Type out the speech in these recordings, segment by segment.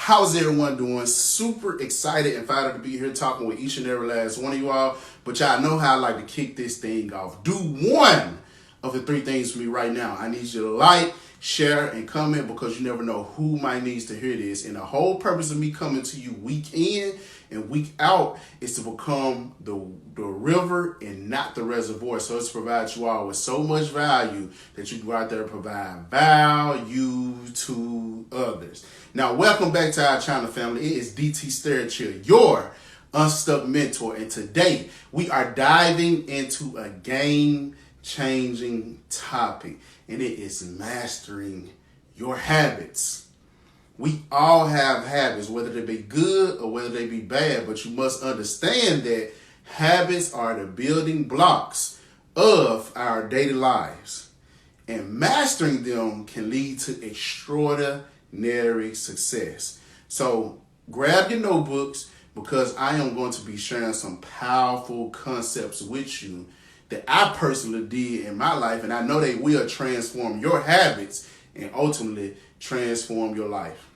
How's everyone doing? Super excited and fired up to be here talking with each and every last one of you all. But y'all know how I like to kick this thing off. Do one of the three things for me right now. I need you to like, share, and comment because you never know who might needs to hear this. And the whole purpose of me coming to you week in and week out is to become the river and not the reservoir. So it's to provide you all with so much value that you can go out there and provide value to others. Now, welcome back to our channel, family. It is DT Sturridge, your unstuck mentor. And today we are diving into a game-changing topic, and it is mastering your habits. We all have habits, whether they be good or whether they be bad, but you must understand that habits are the building blocks of our daily lives, and mastering them can lead to extraordinary success. So grab your notebooks because I am going to be sharing some powerful concepts with you that I personally did in my life, and I know they will transform your habits and ultimately transform your life.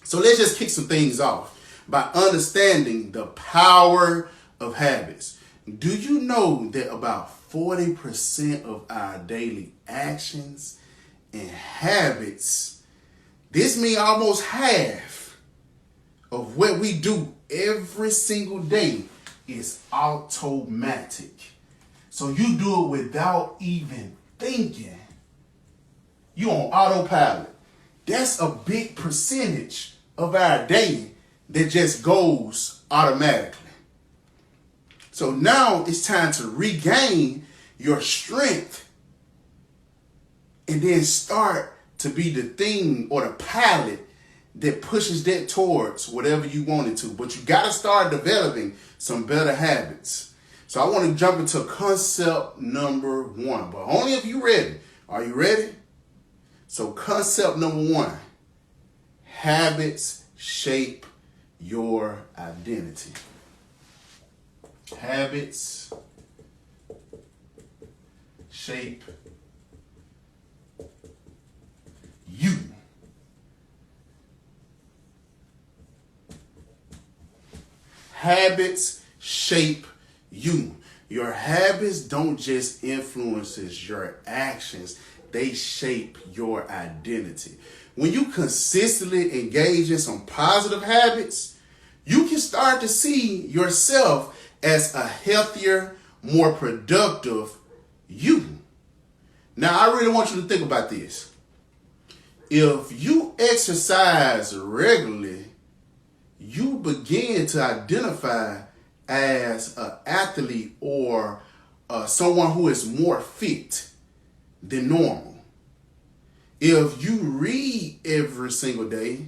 So let's just kick some things off by understanding the power of habits. Do you know that about 40% of our daily actions and habits, this means almost half of what we do every single day, is automatic. So you do it without even thinking. You on autopilot. That's a big percentage of our day that just goes automatically. So now it's time to regain your strength and then start to be the thing or the pilot that pushes that towards whatever you want it to. But you got to start developing some better habits. So I want to jump into concept number one, but only if you're ready. Are you ready? So concept number one, habits shape your identity. Habits shape you. Habits shape you. Your habits don't just influence your actions, they shape your identity. When you consistently engage in some positive habits, you can start to see yourself as a healthier, more productive you. Now, I really want you to think about this. If you exercise regularly, you begin to identify as an athlete or someone who is more fit than normal. If you read every single day,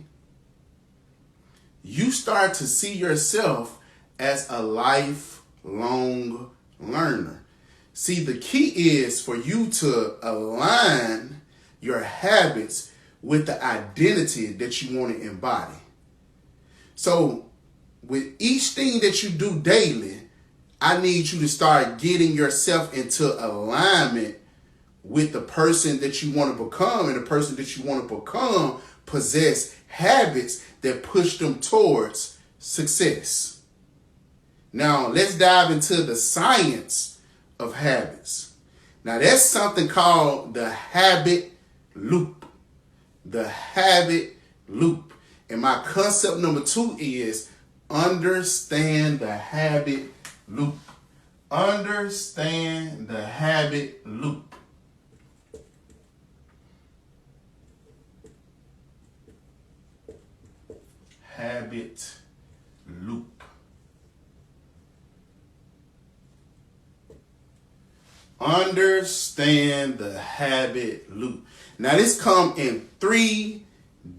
you start to see yourself as a lifelong learner. See, the key is for you to align your habits with the identity that you want to embody. So with each thing that you do daily, I need you to start getting yourself into alignment with the person that you want to become, and the person that you want to become possess habits that push them towards success. Now, let's dive into the science of habits. Now, there's something called the habit loop. The habit loop. And my concept number two is understand the habit loop. Understand the habit loop. Habit loop. Understand the habit loop. Now, this comes in three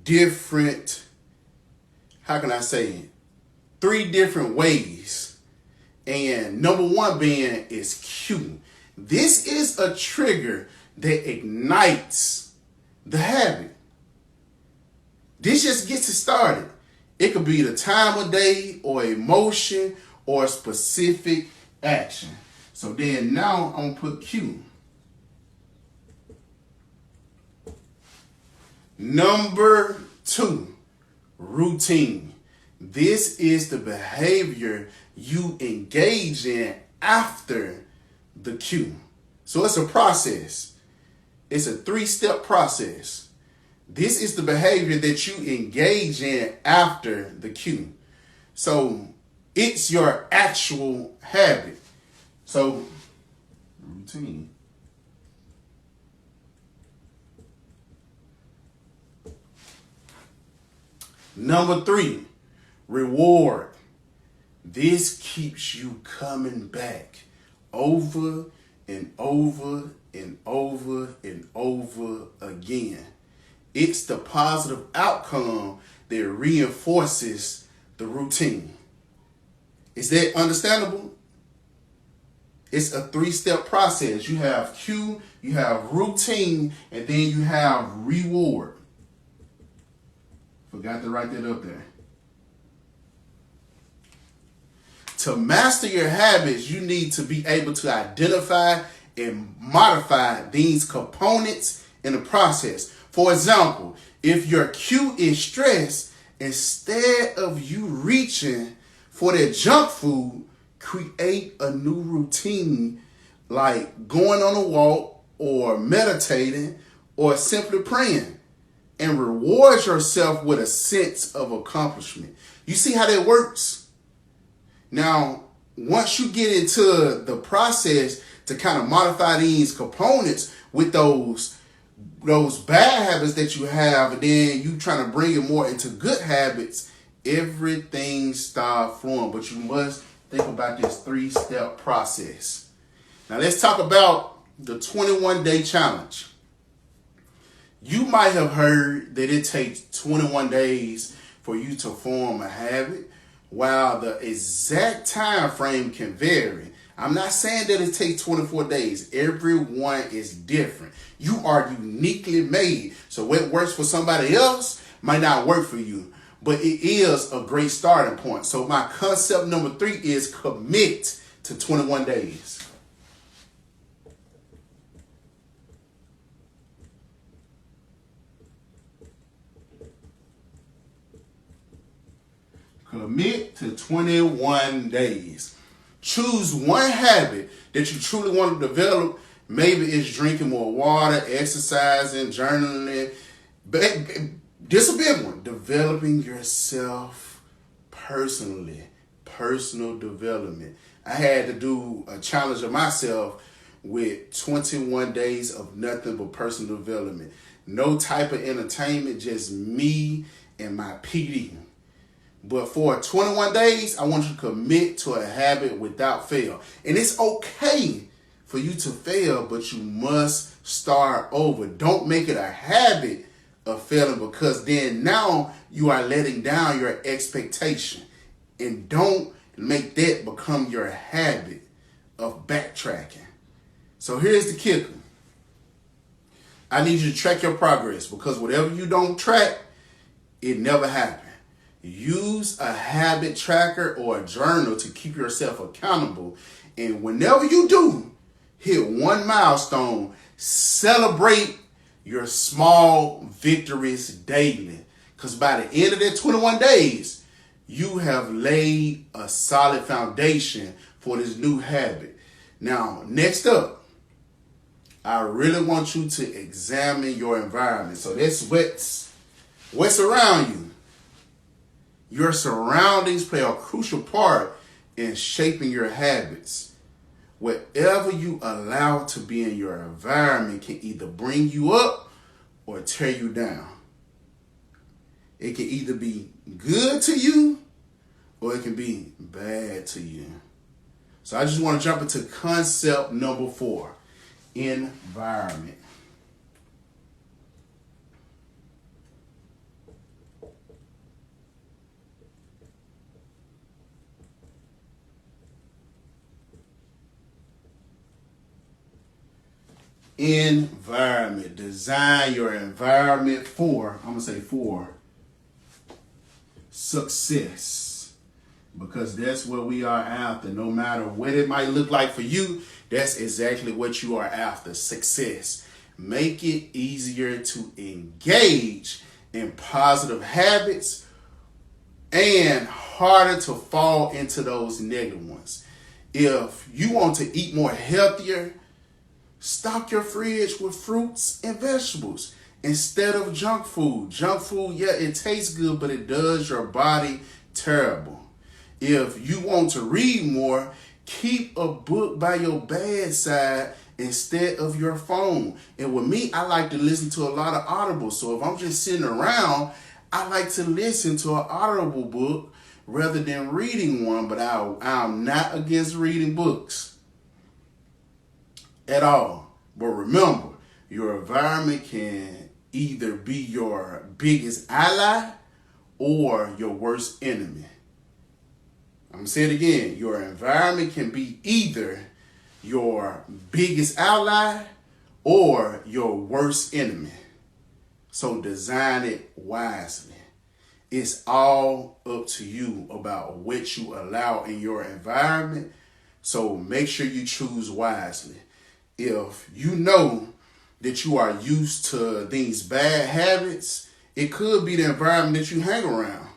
different, three different ways. And number one being is cue. This is a trigger that ignites the habit. This just gets it started. It could be the time of day or emotion or a specific action. So then now I'm going to put cue. Number two, routine. This is the behavior you engage in after the cue. So it's a process. It's a 3-step process. This is the behavior that you engage in after the cue. So it's your actual habit. So routine. Number 3, reward. This keeps you coming back over and over and over and over again. It's the positive outcome that reinforces the routine. Is that understandable? It's a 3-step process. You have cue, you have routine, and then you have reward. Forgot to write that up there. To master your habits, you need to be able to identify and modify these components in the process. For example, if your cue is stress, instead of you reaching for that junk food, create a new routine like going on a walk or meditating or simply praying, and reward yourself with a sense of accomplishment. You see how that works? Now, once you get into the process to kind of modify these components with those bad habits that you have, and then you trying to bring it more into good habits, everything starts flowing. But you must think about this 3-step process. Now let's talk about the 21-day challenge. You might have heard that it takes 21 days for you to form a habit, while the exact time frame can vary. I'm not saying that it takes 24 days. Everyone is different. You are uniquely made. So what works for somebody else might not work for you, but it is a great starting point. So my concept number 3 is commit to 21 days. Commit to 21 days. Choose one habit that you truly want to develop. Maybe it's drinking more water, exercising, journaling. This is a big one. Developing yourself personally. Personal development. I had to do a challenge of myself with 21 days of nothing but personal development. No type of entertainment, just me and my PD. But for 21 days, I want you to commit to a habit without fail. And it's okay for you to fail, but you must start over. Don't make it a habit of failing, because then now you are letting down your expectation. And don't make that become your habit of backtracking. So here's the kicker. I need you to track your progress, because whatever you don't track, it never happens. Use a habit tracker or a journal to keep yourself accountable. And whenever you do hit one milestone, celebrate your small victories daily. Because by the end of that 21 days, you have laid a solid foundation for this new habit. Now, next up, I really want you to examine your environment. So that's what's around you. Your surroundings play a crucial part in shaping your habits. Whatever you allow to be in your environment can either bring you up or tear you down. It can either be good to you or it can be bad to you. So I just want to jump into concept number 4, environment. Environment. Design your environment for success. Because that's what we are after. No matter what it might look like for you, that's exactly what you are after. Success. Make it easier to engage in positive habits and harder to fall into those negative ones. If you want to eat more healthier, stock your fridge with fruits and vegetables instead of junk food. Junk food, yeah, it tastes good, but it does your body terrible. If you want to read more, keep a book by your bedside instead of your phone. And with me, I like to listen to a lot of audibles. So if I'm just sitting around, I like to listen to an audible book rather than reading one. But I'm not against reading books at all. But remember, your environment can either be your biggest ally or your worst enemy. I'm going to say it again. Your environment can be either your biggest ally or your worst enemy. So design it wisely. It's all up to you about what you allow in your environment. So make sure you choose wisely. If you know that you are used to these bad habits, it could be the environment that you hang around.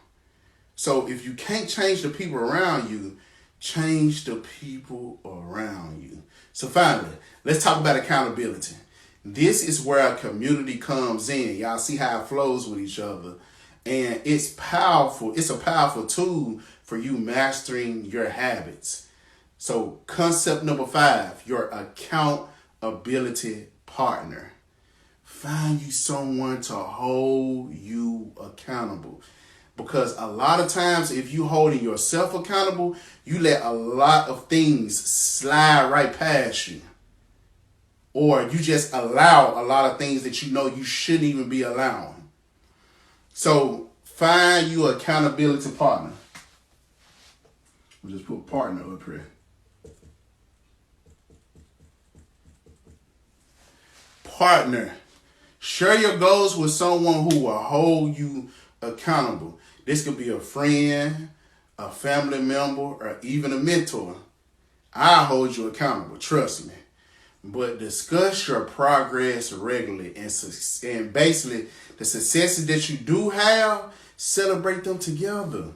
So if you can't change the people around you, change the people around you. So finally, let's talk about accountability. This is where a community comes in. Y'all see how it flows with each other. And it's powerful. It's a powerful tool for you mastering your habits. So concept number 5, your accountability partner. Find you someone to hold you accountable. Because a lot of times, if you holding yourself accountable, you let a lot of things slide right past you. Or you just allow a lot of things that you know you shouldn't even be allowing. So find you an accountability partner. We'll just put partner up here. Partner. Share your goals with someone who will hold you accountable. This could be a friend, a family member, or even a mentor. I'll hold you accountable, trust me. But discuss your progress regularly and basically the successes that you do have, celebrate them together.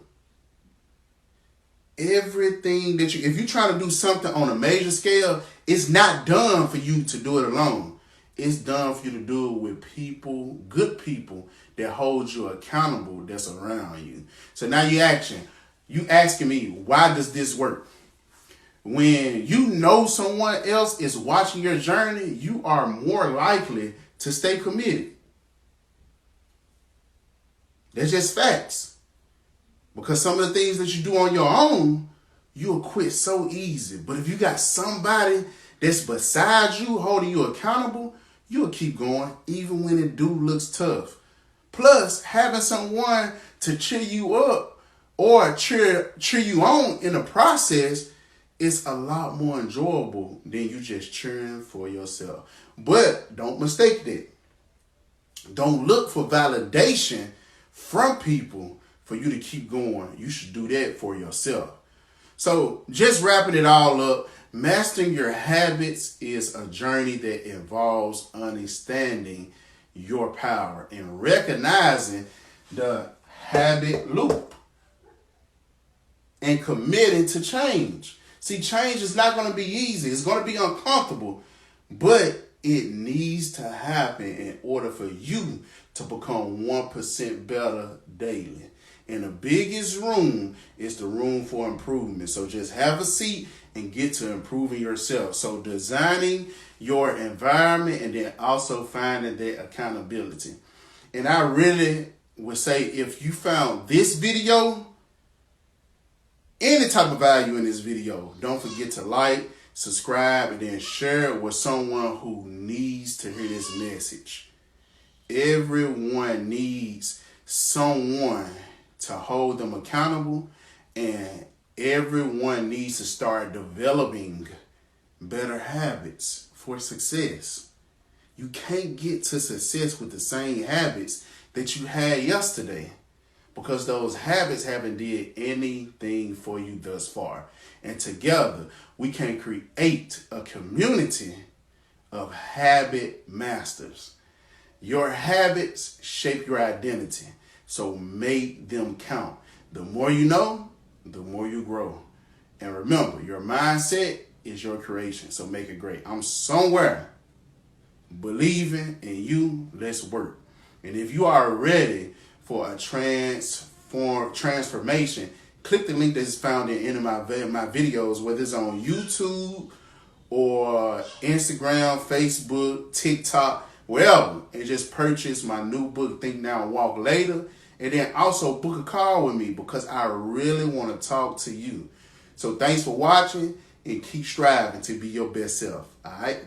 Everything that if you're trying to do something on a major scale, it's not done for you to do it alone. It's done for you to do it with people, good people that hold you accountable that's around you. So now you asking me, why does this work? When you know someone else is watching your journey, you are more likely to stay committed. That's just facts. Because some of the things that you do on your own, you'll quit so easy. But if you got somebody that's beside you, holding you accountable, you'll keep going even when it looks tough. Plus, having someone to cheer you up or cheer you on in the process is a lot more enjoyable than you just cheering for yourself. But don't mistake that. Don't look for validation from people for you to keep going. You should do that for yourself. So just wrapping it all up, mastering your habits is a journey that involves understanding your power and recognizing the habit loop and committing to change. See, change is not going to be easy. It's going to be uncomfortable, but it needs to happen in order for you to become 1% better daily. And the biggest room is the room for improvement. So just have a seat and get to improving yourself. So designing your environment and then also finding that accountability. And I really would say if you found this video, any type of value in this video, don't forget to like, subscribe, and then share it with someone who needs to hear this message. Everyone needs someone to hold them accountable, and everyone needs to start developing better habits for success. You can't get to success with the same habits that you had yesterday, because those habits haven't did anything for you thus far. And together, we can create a community of habit masters. Your habits shape your identity, so make them count. The more you know, the more you grow. And remember, your mindset is your creation. So make it great. I'm somewhere believing in you. Let's work. And if you are ready for a transformation, click the link that is found in any of my videos, whether it's on YouTube or Instagram, Facebook, TikTok, wherever, and just purchase my new book, Think Now, Walk Later. And then also book a call with me because I really want to talk to you. So thanks for watching and keep striving to be your best self. All right?